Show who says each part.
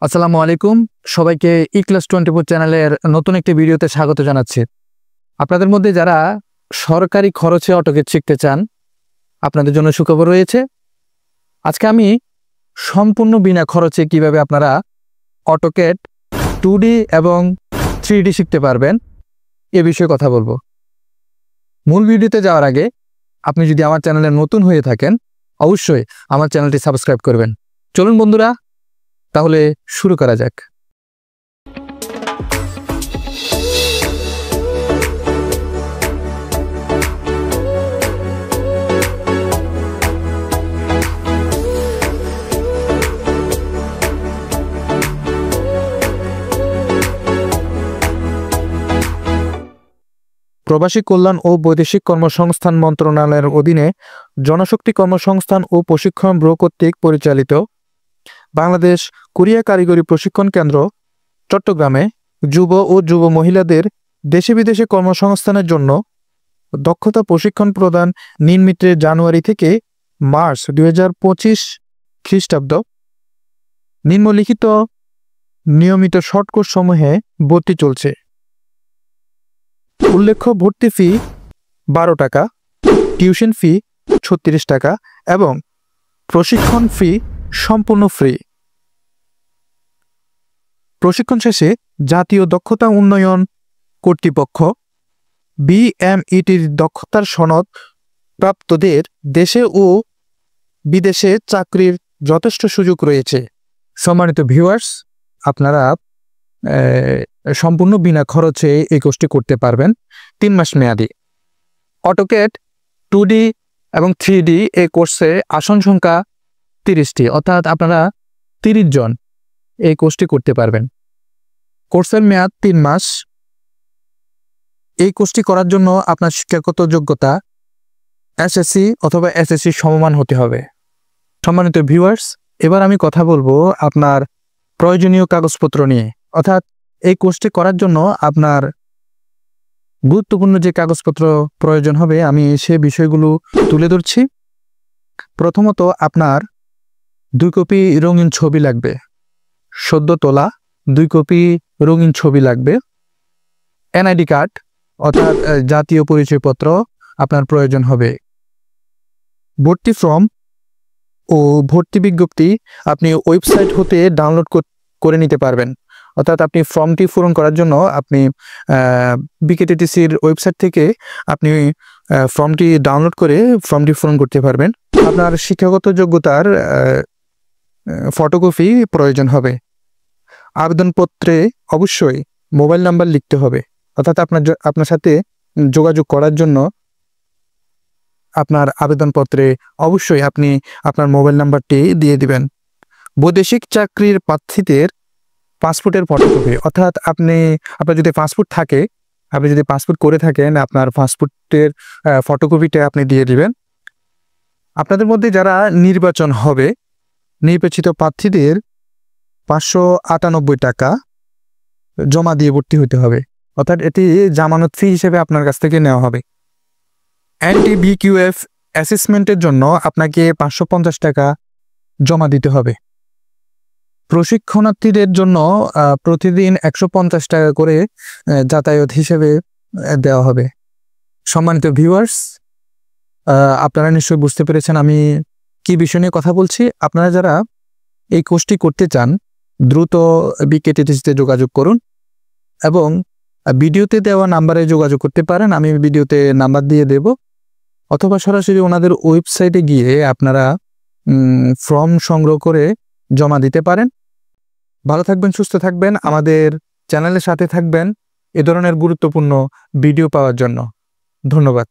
Speaker 1: আসসালামু আলাইকুম। সবাইকে ইক্লাস 24 চ্যানেলের নতুন একটি ভিডিওতে স্বাগত জানাচ্ছি। আপনাদের মধ্যে যারা সরকারি খরচে অটোকেট শিখতে চান, আপনাদের জন্য সুখবর রয়েছে। আজকে আমি সম্পূর্ণ বিনা খরচে কিভাবে আপনারা অটোকেট 2D এবং 3D শিখতে পারবেন এ বিষয়ে কথা বলবো। মূল ভিডিওতে যাওয়ার আগে আপনি যদি আমার চ্যানেলে নতুন হয়ে থাকেন, অবশ্যই আমার চ্যানেলটি সাবস্ক্রাইব করবেন। চলুন বন্ধুরা, তাহলে শুরু করা যাক। প্রবাসী কল্যাণ ও বৈদেশিক কর্মসংস্থান মন্ত্রণালয়ের অধীনে জনশক্তি কর্মসংস্থান ও প্রশিক্ষণ ব্যুরো কর্তৃক পরিচালিত বাংলাদেশ কোরিয়া কারিগরি প্রশিক্ষণ কেন্দ্র চট্টগ্রামে যুব ও যুব মহিলাদের দেশে বিদেশে কর্মসংস্থানের জন্য দক্ষতা প্রশিক্ষণ প্রদান নির্মিত জানুয়ারি থেকে মার্চ 2025 খ্রিস্টাব্দ নিম্নলিখিত নিয়মিত শর্ট কোর্স সমূহে ভর্তি চলছে। উল্লেখ্য ভর্তি ফি 12 টাকা, টিউশন ফি 36 টাকা এবং প্রশিক্ষণ ফি সম্পূর্ণ ফ্রি। প্রশিক্ষণ শেষে জাতীয় দক্ষতা উন্নয়ন কর্তৃপক্ষ BMETর দক্ষতার সনদ প্রাপ্তদের দেশে ও বিদেশে চাকরির যথেষ্ট সুযোগ রয়েছে। সম্মানিত ভিউয়ার্স, আপনারা সম্পূর্ণ বিনা খরচে এই কোর্সটি করতে পারবেন 3 মাস মেয়াদি। অটোকেট 2D এবং 3D এই কোর্সে আসন সংখ্যা 30টি, অর্থাৎ আপনারা 30 জন এই কোর্সটি করতে পারবেন। কোর্সের মেয়াদ 3 মাস। এই কোর্সটি করার জন্য আপনার শিক্ষাগত যোগ্যতা SSC অথবা SSC সমমান হতে হবে। সম্মানিত ভিউয়ার্স, এবার আমি কথা বলবো আপনার প্রয়োজনীয় কাগজপত্র নিয়ে, অর্থাৎ এই কোর্সটি করার জন্য আপনার গুরুত্বপূর্ণ যে কাগজপত্র প্রয়োজন হবে আমি সে বিষয়গুলো তুলে ধরছি। প্রথমত আপনার 2 কপি রঙিন ছবি লাগবে, সদ্য তোলা 2 কপি রঙিন ছবি লাগবে। NID কার্ড অর্থাৎ জাতীয় পরিচয়পত্র আপনার প্রয়োজন হবে। ভর্তি ফর্ম ও ভর্তি বিজ্ঞপ্তি আপনি ওয়েবসাইট হতে ডাউনলোড করে নিতে পারবেন, অর্থাৎ আপনি ফর্মটি পূরণ করার জন্য আপনি BKTTCর ওয়েবসাইট থেকে আপনি ফর্মটি ডাউনলোড করে ফর্মটি পূরণ করতে পারবেন। আপনার শিক্ষাগত যোগ্যতার ফটোকপি প্রয়োজন হবে। আবেদনপত্রে অবশ্যই মোবাইল নাম্বার লিখতে হবে, অর্থাৎ আপনার সাথে যোগাযোগ করার জন্য আপনার আবেদনপত্রে অবশ্যই আপনি আপনার মোবাইল নাম্বারটি দিয়ে দিবেন। বৈদেশিক চাকরির প্রার্থীদের পাসপোর্টের ফটোকপি, অর্থাৎ আপনার যদি পাসপোর্ট থাকে, আপনি যদি পাসপোর্ট করে থাকেন আপনার পাসপোর্টের ফটোকপিটা আপনি দিয়ে দিবেন। আপনাদের মধ্যে যারা নির্বাচন হবে, নির্বাচিত প্রার্থীদের 598 টাকা জমা দিয়ে ভর্তি হতে হবে, অর্থাৎ এটি জামানত ফি হিসেবে আপনার কাছ থেকে নেওয়া হবে। NTBQF অ্যাসেসমেন্টের জন্য আপনাকে 550 টাকা জমা দিতে হবে। প্রশিক্ষণার্থীদের জন্য প্রতিদিন 150 টাকা করে যাতায়াত হিসেবে দেওয়া হবে। সম্মানিত ভিউয়ার্স, আপনারা নিশ্চয়ই বুঝতে পেরেছেন আমি কি বিষয় নিয়ে কথা বলছি। আপনারা যারা এই কোর্সটি করতে চান দ্রুত BKTTCতে যোগাযোগ করুন এবং ভিডিওতে দেওয়া নাম্বারে যোগাযোগ করতে পারেন, আমি ভিডিওতে নাম্বার দিয়ে দেব, অথবা সরাসরি ওনাদের ওয়েবসাইটে গিয়ে আপনারা ফর্ম সংগ্রহ করে জমা দিতে পারেন। ভালো থাকবেন, সুস্থ থাকবেন, আমাদের চ্যানেলের সাথে থাকবেন এ ধরনের গুরুত্বপূর্ণ ভিডিও পাওয়ার জন্য। ধন্যবাদ।